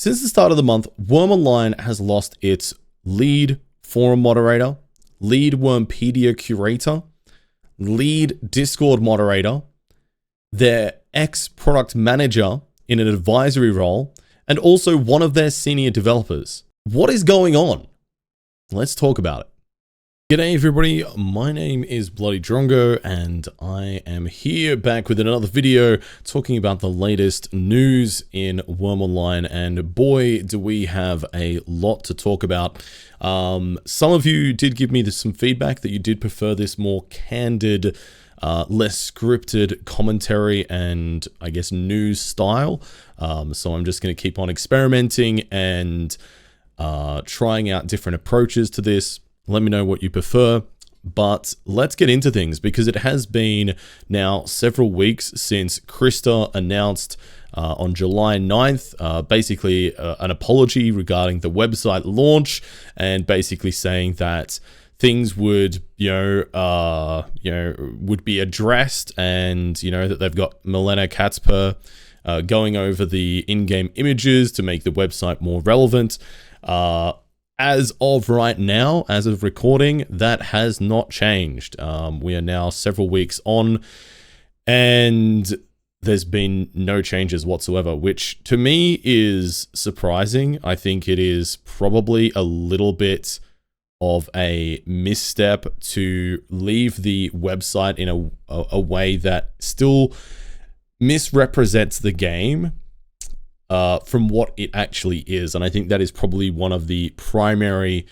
Since the start of the month, Wurm Online has lost its lead forum moderator, lead Wurmpedia curator, lead Discord moderator, their ex-product manager in an advisory role, and also one of their senior developers. What is going on? Let's talk about it. G'day everybody, my name is Bloody Drongo and I am here back with another video talking about the latest news in Wurm Online, and boy do we have a lot to talk about. Some of you did give me some feedback that you did prefer this more candid, less scripted commentary and I guess news style. So I'm just going to keep on experimenting and trying out different approaches to this. Let me know what you prefer, but let's get into things because it has been now several weeks since Krista announced on July 9th, basically an apology regarding the website launch and basically saying that things would, would be addressed, and, that they've got Milena Katzper going over the in-game images to make the website more relevant. As of right now, as of recording, that has not changed. We are now several weeks on, and there's been no changes whatsoever, which to me is surprising. I think it is probably a little bit of a misstep to leave the website in a way that still misrepresents the game from what it actually is. And I think that is probably one of the primary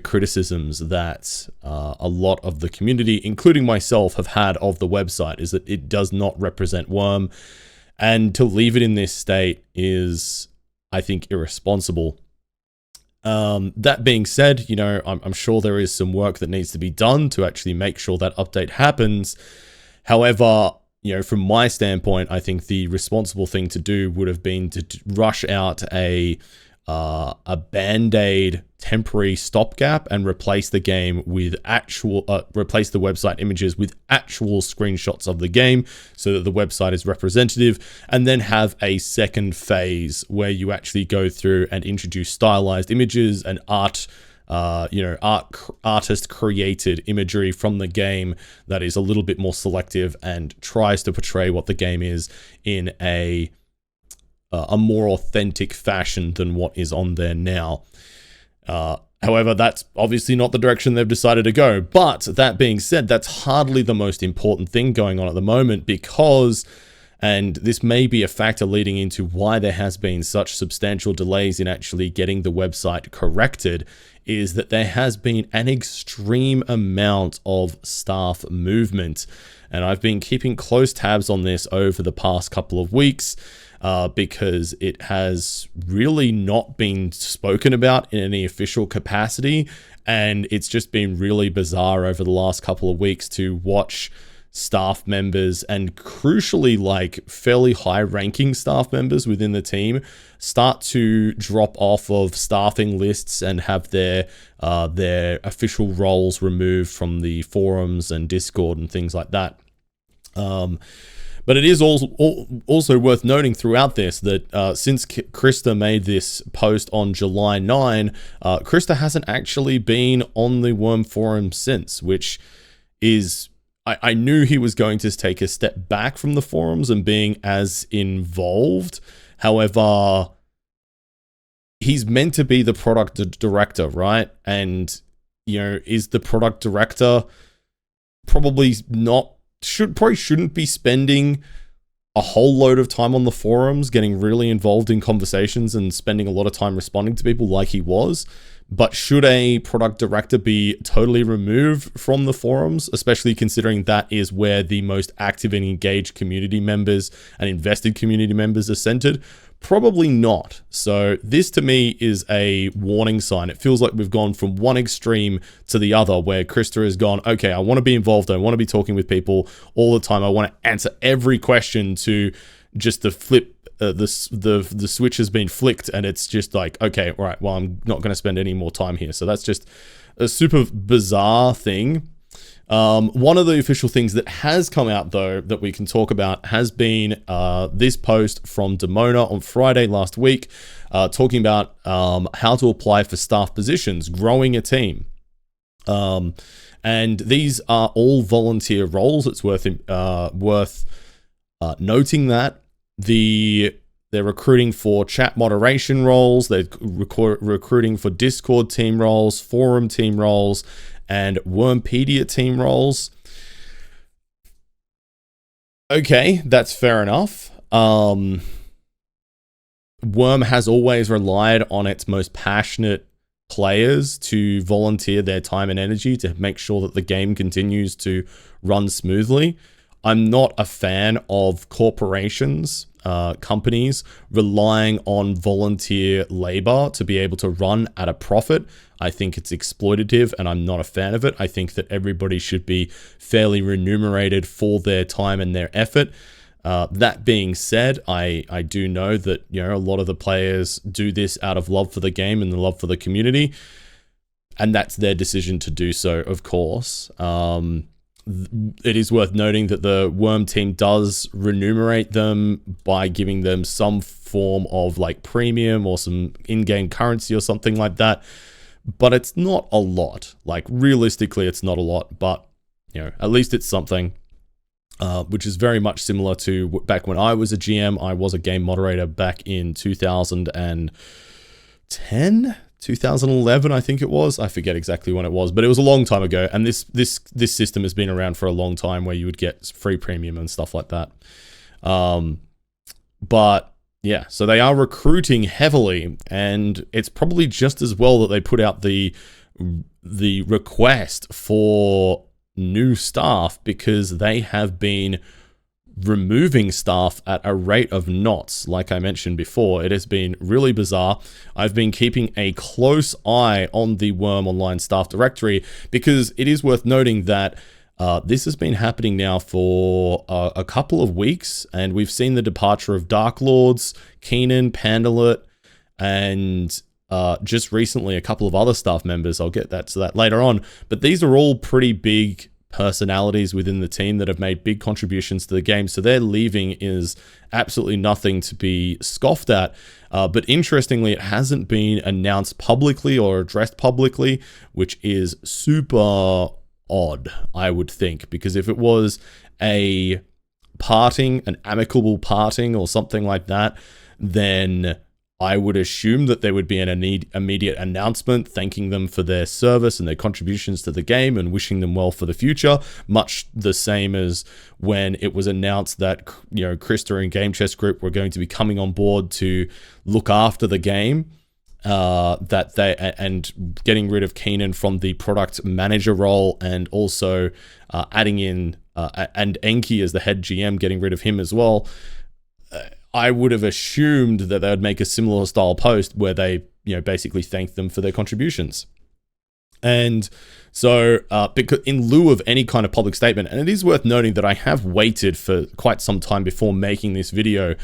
criticisms that a lot of the community, including myself, have had of the website, is that it does not represent Wurm, and to leave it in this state is, I think, irresponsible. That being said, I'm sure there is some work that needs to be done to actually make sure that update happens. However, from my standpoint, I think the responsible thing to do would have been to rush out a band-aid temporary stopgap and replace the game with replace the website images with actual screenshots of the game so that the website is representative, and then have a second phase where you actually go through and introduce stylized images and artist created imagery from the game that is a little bit more selective and tries to portray what the game is in a more authentic fashion than what is on there now. However, that's obviously not the direction they've decided to go. But that being said, that's hardly the most important thing going on at the moment, because, and this may be a factor leading into why there has been such substantial delays in actually getting the website corrected, is that there has been an extreme amount of staff movement. And I've been keeping close tabs on this over the past couple of weeks because it has really not been spoken about in any official capacity. And it's just been really bizarre over the last couple of weeks to watch staff members, and crucially fairly high ranking staff members within the team, start to drop off of staffing lists and have their official roles removed from the forums and Discord and things like that. But it is also worth noting throughout this that since Krista made this post on July 9, Krista hasn't actually been on the Wurm forum since, which is, I knew he was going to take a step back from the forums and being as involved. However, he's meant to be the product director, right? And, is the product director probably shouldn't be spending a whole load of time on the forums, getting really involved in conversations and spending a lot of time responding to people like he was. But should a product director be totally removed from the forums, especially considering that is where the most active and engaged community members and invested community members are centered? Probably not. So this to me is a warning sign. It feels like we've gone from one extreme to the other, where Krista has gone, okay, I want to be involved. I want to be talking with people all the time. I want to answer every question, to just the flip. The switch has been flicked, and it's just like, okay, all right, well, I'm not going to spend any more time here. So that's just a super bizarre thing. One of the official things that has come out, though, that we can talk about has been this post from Demona on Friday last week, talking about how to apply for staff positions, growing a team. And these are all volunteer roles. It's worth noting that they're recruiting for chat moderation roles, they're recruiting for Discord team roles, forum team roles, and Wurmpedia team roles. Okay, that's fair enough. Wurm has always relied on its most passionate players to volunteer their time and energy to make sure that the game continues to run smoothly. I'm not a fan of corporations, companies relying on volunteer labor to be able to run at a profit. I think it's exploitative and I'm not a fan of it. I think that everybody should be fairly remunerated for their time and their effort. That being said, I do know that, you know, a lot of the players do this out of love for the game and the love for the community, and that's their decision to do so, of course. It is worth noting that the Wurm team does remunerate them by giving them some form of like premium or some in-game currency or something like that, but it's not a lot. Like, realistically, it's not a lot, but, you know, at least it's something. Which is very much similar to back when I was a GM. I was a game moderator back in 2010, 2011, I think it was. I forget exactly when it was, but it was a long time ago. And this system has been around for a long time, where you would get free premium and stuff like that. But yeah, so they are recruiting heavily, and it's probably just as well that they put out the request for new staff, because they have been removing staff at a rate of knots. Like I mentioned before, it has been really bizarre. I've been keeping a close eye on the Wurm Online staff directory, because it is worth noting that this has been happening now for a couple of weeks, and we've seen the departure of Dark Lords, Keenan, Pandalet, and just recently a couple of other staff members. I'll get to that later on, but these are all pretty big personalities within the team that have made big contributions to the game, so their leaving is absolutely nothing to be scoffed at. But interestingly, it hasn't been announced publicly or addressed publicly, which is super odd, I would think, because if it was a parting, an amicable parting or something like that, then I would assume that there would be an immediate announcement thanking them for their service and their contributions to the game and wishing them well for the future, much the same as when it was announced that, you know, Krista and Game Chess Group were going to be coming on board to look after the game, and getting rid of Keenan from the product manager role, and also adding in and Enki as the head GM, getting rid of him as well. I would have assumed that they would make a similar style post where they, you know, basically thank them for their contributions. And so, because in lieu of any kind of public statement, and it is worth noting that I have waited for quite some time before making this video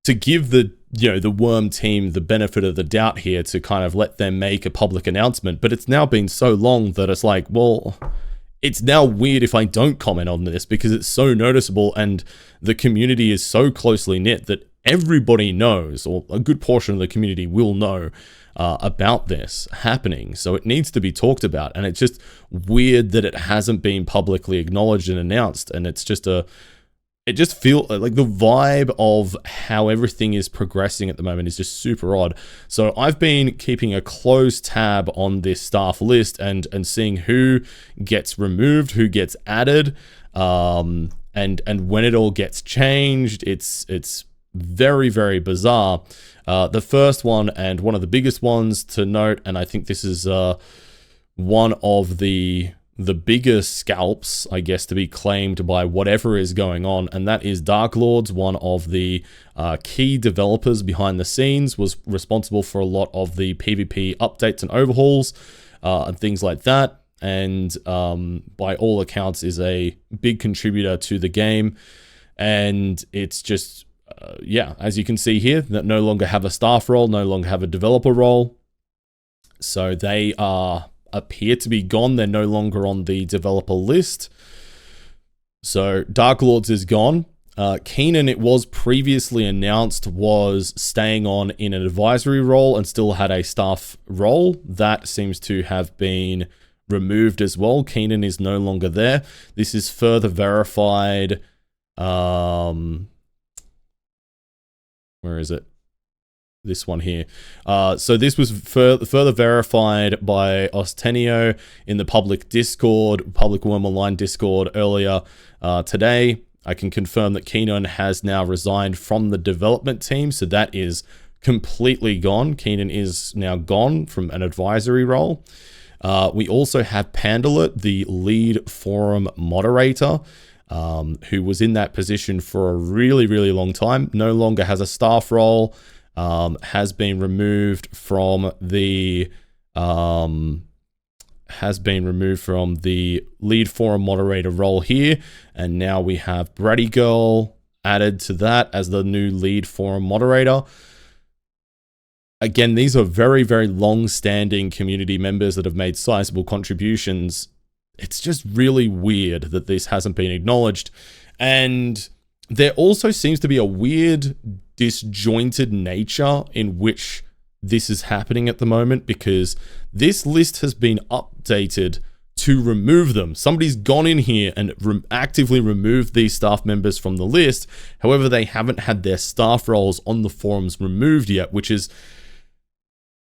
to give the, you know, the Wurm team the benefit of the doubt here, to kind of let them make a public announcement. But it's now been so long that it's like, well, it's now weird if I don't comment on this, because it's so noticeable and the community is so closely knit that everybody knows, or a good portion of the community will know about this happening. So it needs to be talked about, and it's just weird that it hasn't been publicly acknowledged and announced. And it's just it just feels like the vibe of how everything is progressing at the moment is just super odd. So I've been keeping a close tab on this staff list and seeing who gets removed, who gets added, and when it all gets changed. It's very, very bizarre. The first one, and one of the biggest ones to note, and I think this is one of the biggest scalps, I guess, to be claimed by whatever is going on, and that is Dark Lords, one of the key developers behind the scenes, was responsible for a lot of the PvP updates and overhauls and things like that, and by all accounts is a big contributor to the game. And it's just, yeah, as you can see here, that no longer have a staff role, no longer have a developer role. So they are appear to be gone. They're no longer on the developer list. So Dark Lords is gone. Keenan, it was previously announced, was staying on in an advisory role and still had a staff role. That seems to have been removed as well. Keenan is no longer there. This is further verified. Where is it? This one here. So this was further verified by Ostenio in the public Discord, public Wurm Online Discord earlier today. I can confirm that Keenan has now resigned from the development team, so that is completely gone. Keenan is now gone from an advisory role. We also have Pandalet, the lead forum moderator, who was in that position for a really, really long time. No longer has a staff role, has been removed from the lead forum moderator role here, and now we have Bratty Girl added to that as the new lead forum moderator. Again, these are very, very long-standing community members that have made sizable contributions. It's just really weird that this hasn't been acknowledged. And there also seems to be a weird, disjointed nature in which this is happening at the moment, because this list has been updated to remove them. Somebody's gone in here and actively removed these staff members from the list. However, they haven't had their staff roles on the forums removed yet, which is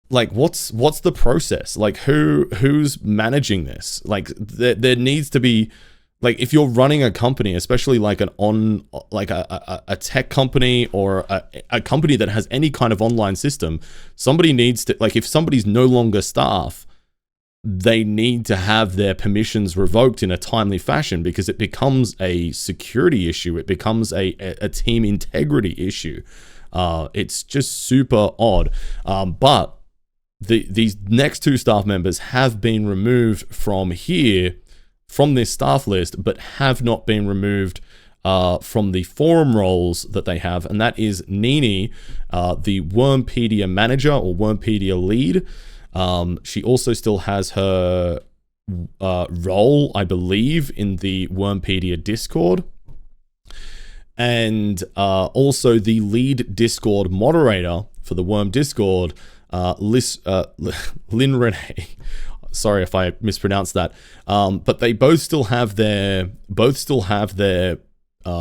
like, what's the process? Like, who's managing this? Like, there needs to be, like, if you're running a company, especially like a tech company or a company that has any kind of online system, somebody needs to, like, if somebody's no longer staff, they need to have their permissions revoked in a timely fashion, because it becomes a security issue. It becomes a team integrity issue. It's just super odd. But these next two staff members have been removed from here, from this staff list, but have not been removed from the forum roles that they have, and that is Nini, the Wurmpedia manager or Wurmpedia lead. She also still has her role, I believe, in the Wurmpedia Discord, and also the lead Discord moderator for the Wurm Discord, Lynn Renee. Sorry if I mispronounced that. But they both still have their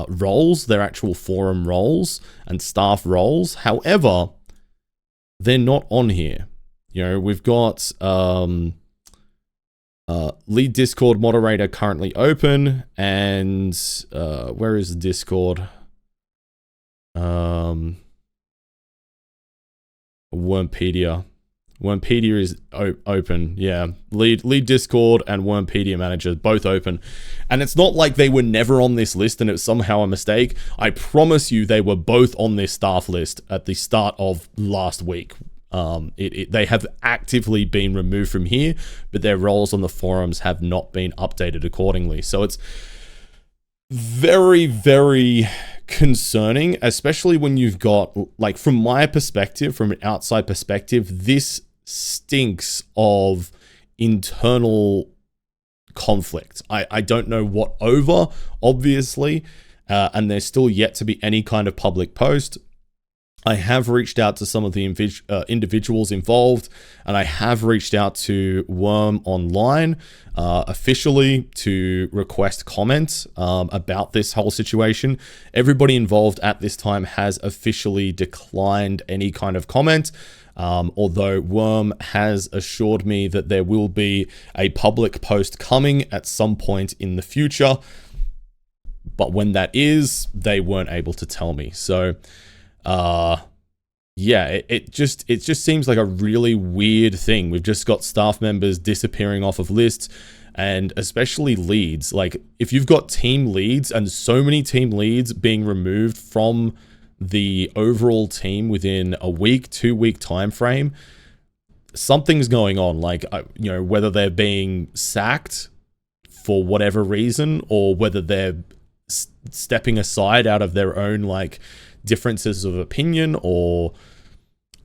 roles, their actual forum roles and staff roles. However, they're not on here. You know, we've got lead Discord moderator currently open, and where is the Discord? Wurmpedia. Wurmpedia is open, yeah. Lead Discord and Wurmpedia manager, both open. And it's not like they were never on this list and it was somehow a mistake. I promise you they were both on this staff list at the start of last week. They have actively been removed from here, but their roles on the forums have not been updated accordingly. So it's very, very concerning, especially when you've got, like, from my perspective, from an outside perspective, this stinks of internal conflict. I don't know what over, obviously, and there's still yet to be any kind of public post. I have reached out to some of the individuals involved, and I have reached out to Wurm Online officially to request comments about this whole situation. Everybody involved at this time has officially declined any kind of comment, although Wurm has assured me that there will be a public post coming at some point in the future. But when that is, they weren't able to tell me. So yeah, it just seems like a really weird thing. We've just got staff members disappearing off of lists, and especially leads. Like, if you've got team leads and so many team leads being removed from the overall team within a week, 2-week time frame, something's going on. Like, you know, whether they're being sacked for whatever reason, or whether they're stepping aside out of their own, like, differences of opinion, or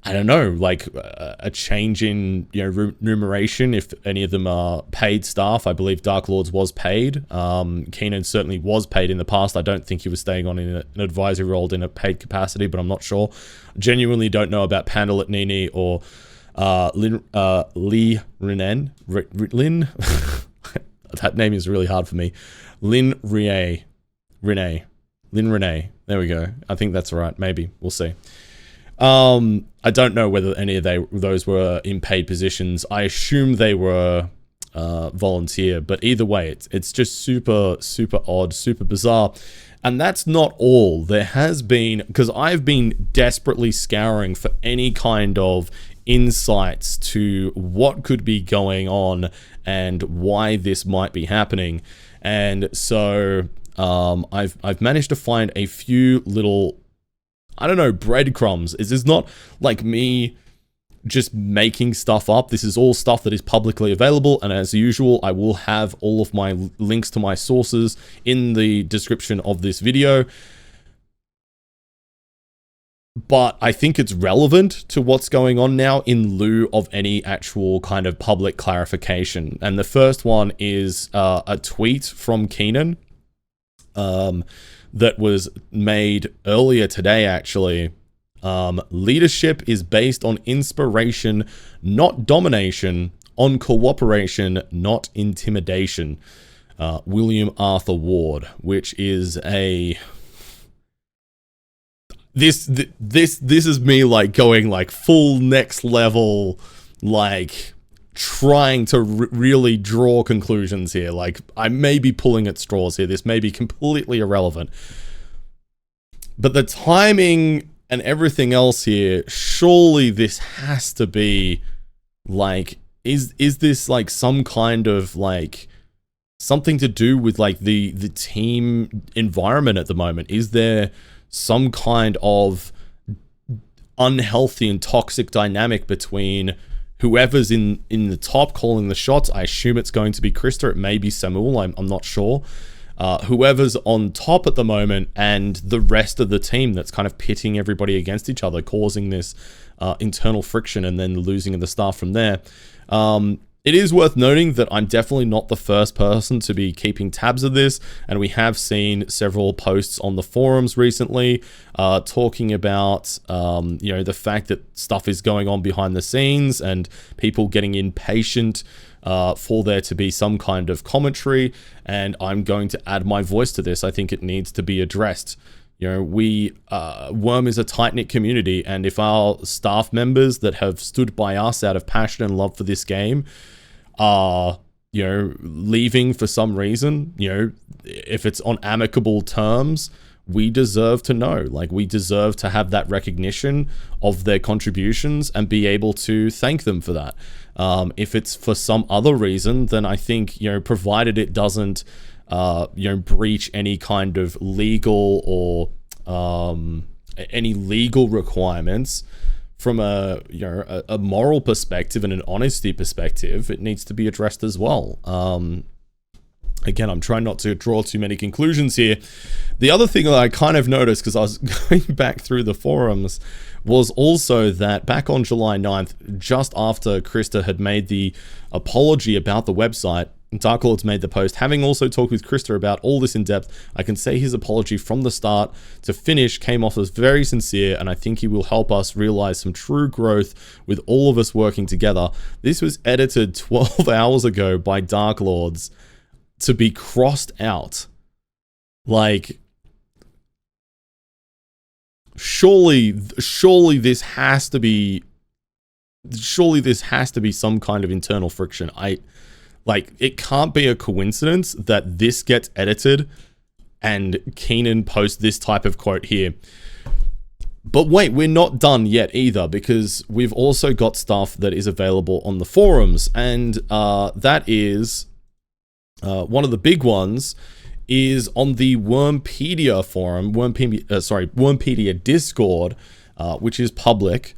I don't know, like a change in, you know, remuneration if any of them are paid staff. I believe Dark Lords was paid. Keenan certainly was paid in the past. I don't think he was staying on in an advisory role in a paid capacity, but I'm not sure. Genuinely don't know about Pandalit Nini or Lee Renen. Lin? That name is really hard for me. Lin Renee. Lin Renee. There we go. I think that's right. Maybe. We'll see. I don't know whether any of those were in paid positions. I assume they were volunteer, but either way, it's just super, super odd, super bizarre. And that's not all. There has been, because I've been desperately scouring for any kind of insights to what could be going on and why this might be happening. And so I've managed to find a few little, I don't know, breadcrumbs. This is not like me just making stuff up. This is all stuff that is publicly available. And as usual, I will have all of my links to my sources in the description of this video. But I think it's relevant to what's going on now in lieu of any actual kind of public clarification. And the first one is a tweet from Keenan that was made earlier today, actually. Leadership is based on inspiration, not domination, on cooperation, not intimidation. William Arthur Ward, which is a... This is me like going like full next level, like trying to really draw conclusions here. Like I may be pulling at straws here. This may be completely irrelevant, but the timing and everything else here, surely this has to be like, is this like some kind of like something to do with like the team environment at the moment? Is there some kind of unhealthy and toxic dynamic between whoever's in the top calling the shots? I assume it's going to be Krista. It may be Samuel. I'm not sure. Whoever's on top at the moment and the rest of the team that's kind of pitting everybody against each other, causing this internal friction and then losing the staff from there. It is worth noting that I'm definitely not the first person to be keeping tabs of this, and we have seen several posts on the forums recently talking about you know, the fact that stuff is going on behind the scenes and people getting impatient for there to be some kind of commentary, and I'm going to add my voice to this. I think it needs to be addressed. You know, Wurm is a tight-knit community, and if our staff members that have stood by us out of passion and love for this game are, you know, leaving for some reason, you know, if it's on amicable terms, we deserve to know. Like, we deserve to have that recognition of their contributions and be able to thank them for that. If it's for some other reason, then I think, you know, provided it doesn't you know, breach any kind of legal or any legal requirements from a, you know, a moral perspective and an honesty perspective, it needs to be addressed as well. Again, I'm trying not to draw too many conclusions here. The other thing that I kind of noticed, because I was going back through the forums, was also that back on July 9th, just after Krista had made the apology about the website, Dark Lords made the post, having also talked with Krista about all this in depth, I can say his apology from the start to finish came off as very sincere, and I think he will help us realize some true growth with all of us working together. This was edited 12 hours ago by Dark Lords to be crossed out. Like, surely this has to be some kind of internal friction. Like, it can't be a coincidence that this gets edited and Keenan posts this type of quote here. But wait, we're not done yet either, because we've also got stuff that is available on the forums, and that is one of the big ones is on the Wurmpedia forum, Wurmpedia Discord, which is public.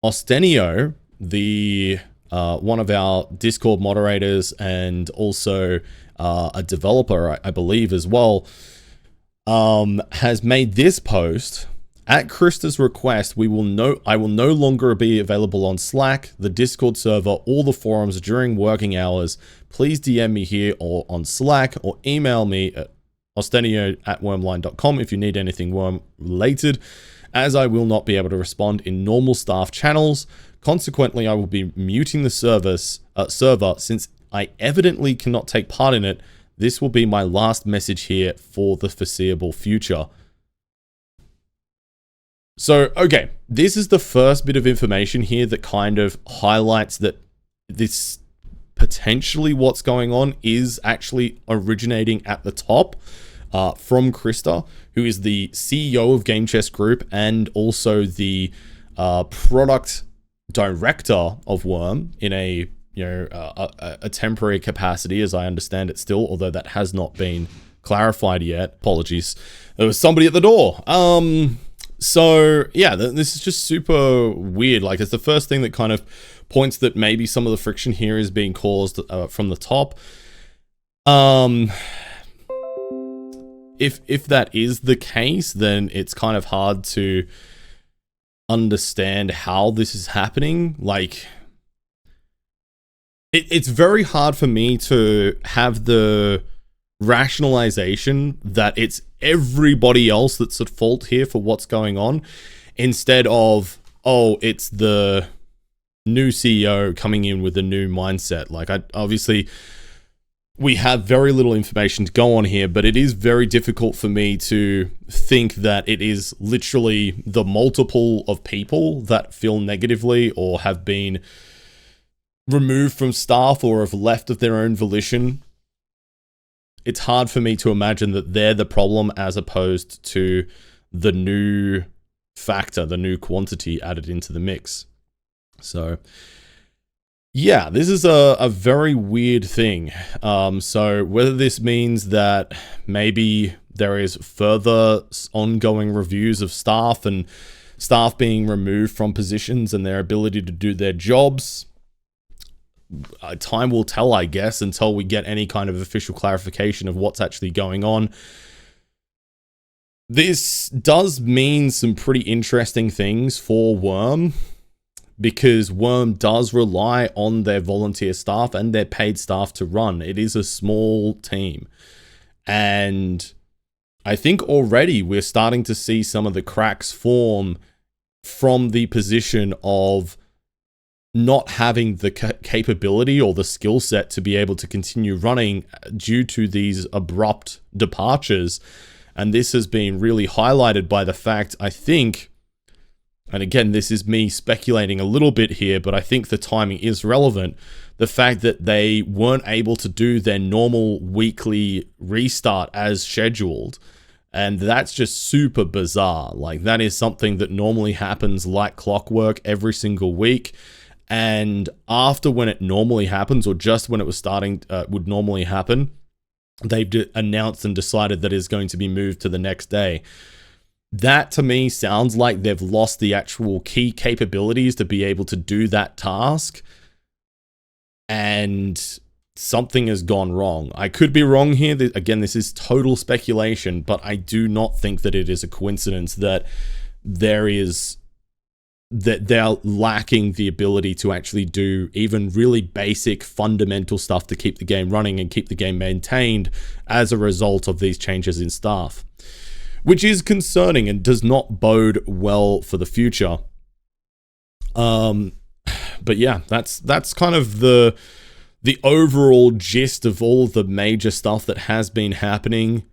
Ostenio, the one of our Discord moderators and also a developer, I believe as well, has made this post At Krista's request, I will no longer be available on Slack, the Discord server, or the forums during working hours. Please DM me here or on Slack, or email me at ostenio@wurmline.com if you need anything Wurm related, as I will not be able to respond in normal staff channels. Consequently, I will be muting the server since I evidently cannot take part in it. This will be my last message here for the foreseeable future. So, okay, this is the first bit of information here that kind of highlights that this potentially what's going on is actually originating at the top from Krista, who is the CEO of Game Chess Group and also the product director of Wurm in a temporary capacity, as I understand it still, although that has not been clarified yet. Apologies. There was somebody at the door. So yeah, this is just super weird. Like, it's the first thing that kind of points that maybe some of the friction here is being caused from the top. If that is the case, then it's kind of hard to understand how this is happening. Like, it's very hard for me to have the rationalization that it's everybody else that's at fault here for what's going on, instead of, oh, it's the new CEO coming in with a new mindset. Like, obviously we have very little information to go on here, but it is very difficult for me to think that it is literally the multiple of people that feel negatively or have been removed from staff or have left of their own volition. It's hard for me to imagine that they're the problem as opposed to the new factor, the new quantity added into the mix. So yeah, this is a very weird thing. So whether this means that maybe there is further ongoing reviews of staff and staff being removed from positions and their ability to do their jobs, time will tell, I guess, until we get any kind of official clarification of what's actually going on. This does mean some pretty interesting things for Wurm, because Wurm does rely on their volunteer staff and their paid staff to run. It is a small team. And I think already we're starting to see some of the cracks form from the position of not having the capability or the skill set to be able to continue running due to these abrupt departures. And this has been really highlighted by the fact, I think, and again, this is me speculating a little bit here, but I think the timing is relevant. The fact that they weren't able to do their normal weekly restart as scheduled. And that's just super bizarre. Like, that is something that normally happens like clockwork every single week. And after when it normally happens, or just when it was starting, would normally happen, they've announced and decided that it's going to be moved to the next day. That to me sounds like they've lost the actual key capabilities to be able to do that task. And something has gone wrong. I could be wrong here. Again, this is total speculation, but I do not think that it is a coincidence that they're lacking the ability to actually do even really basic fundamental stuff to keep the game running and keep the game maintained as a result of these changes in staff, which is concerning and does not bode well for the future. But yeah, that's kind of the overall gist of all the major stuff that has been happening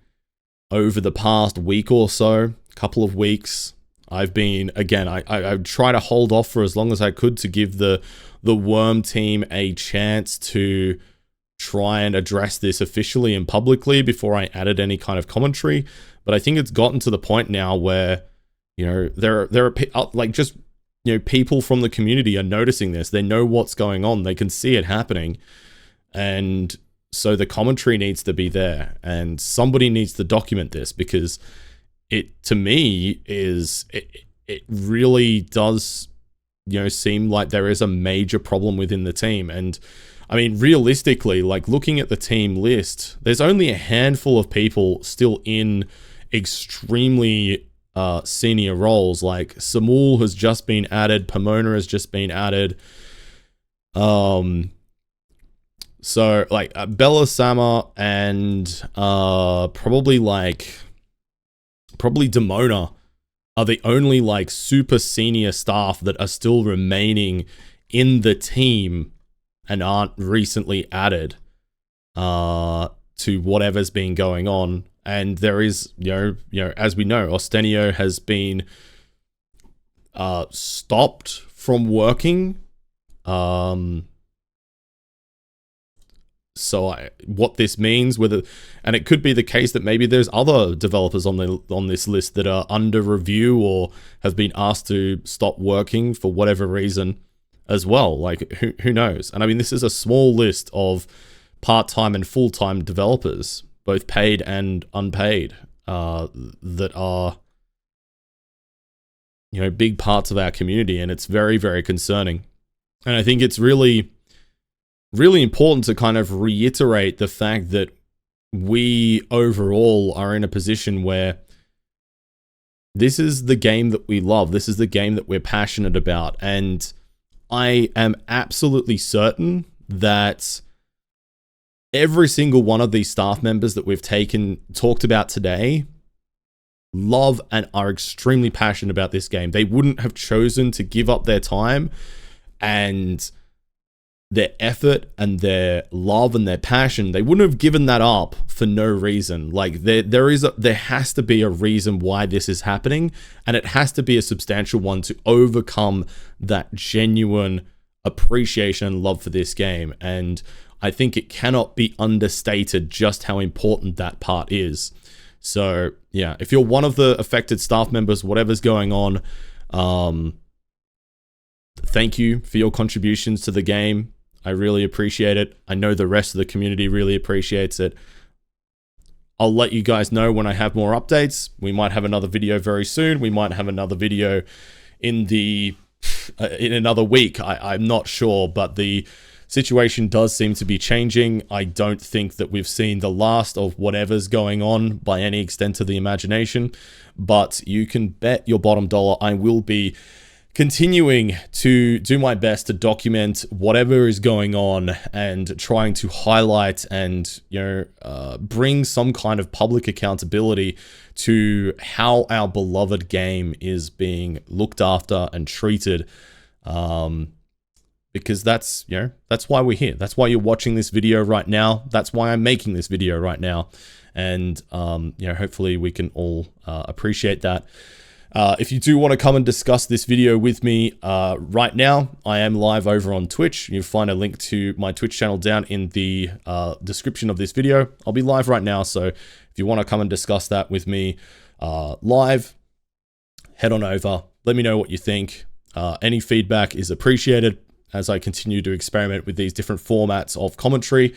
over the past week or so, couple of weeks. I've been, again, I try to hold off for as long as I could to give the Wurm team a chance to try and address this officially and publicly before I added any kind of commentary. But I think it's gotten to the point now where, you know, there are like, just, you know, people from the community are noticing this. They know what's going on. They can see it happening. And so the commentary needs to be there, and somebody needs to document this, because it, to me, it really does, you know, seem like there is a major problem within the team. And I mean, realistically, like, looking at the team list, there's only a handful of people still in extremely senior roles. Like Samul has just been added, Pomona has just been added. So like Bella Sama and probably Demona are the only like super senior staff that are still remaining in the team and aren't recently added to whatever's been going on. And there is, you know, as we know, Ostenio has been stopped from working. So what this means, and it could be the case that maybe there's other developers on this list that are under review or have been asked to stop working for whatever reason as well. Like who knows? And I mean, this is a small list of part-time and full-time developers, both paid and unpaid, that are, you know, big parts of our community, and it's very, very concerning. And I think it's really important to kind of reiterate the fact that we overall are in a position where this is the game that we love. This is the game that we're passionate about. And I am absolutely certain that every single one of these staff members that we've talked about today love and are extremely passionate about this game. They wouldn't have chosen to give up their time and their effort and their love and their passion. They wouldn't have given that up for no reason. Like there has to be a reason why this is happening, and it has to be a substantial one to overcome that genuine appreciation and love for this game. And I think it cannot be understated just how important that part is. So yeah, if you're one of the affected staff members, whatever's going on, thank you for your contributions to the game. I really appreciate it. I know the rest of the community really appreciates it. I'll let you guys know when I have more updates. We might have another video very soon. We might have another video in another week. I'm not sure, but the situation does seem to be changing. I don't think that we've seen the last of whatever's going on by any extent of the imagination, but you can bet your bottom dollar I will be continuing to do my best to document whatever is going on and trying to highlight and, you know, bring some kind of public accountability to how our beloved game is being looked after and treated. Because that's, you know, that's why we're here. That's why you're watching this video right now. That's why I'm making this video right now. And, you know, hopefully we can all appreciate that. If you do want to come and discuss this video with me right now, I am live over on Twitch. You'll find a link to my Twitch channel down in the description of this video. I'll be live right now, so if you want to come and discuss that with me live, head on over. Let me know what you think. Any feedback is appreciated as I continue to experiment with these different formats of commentary.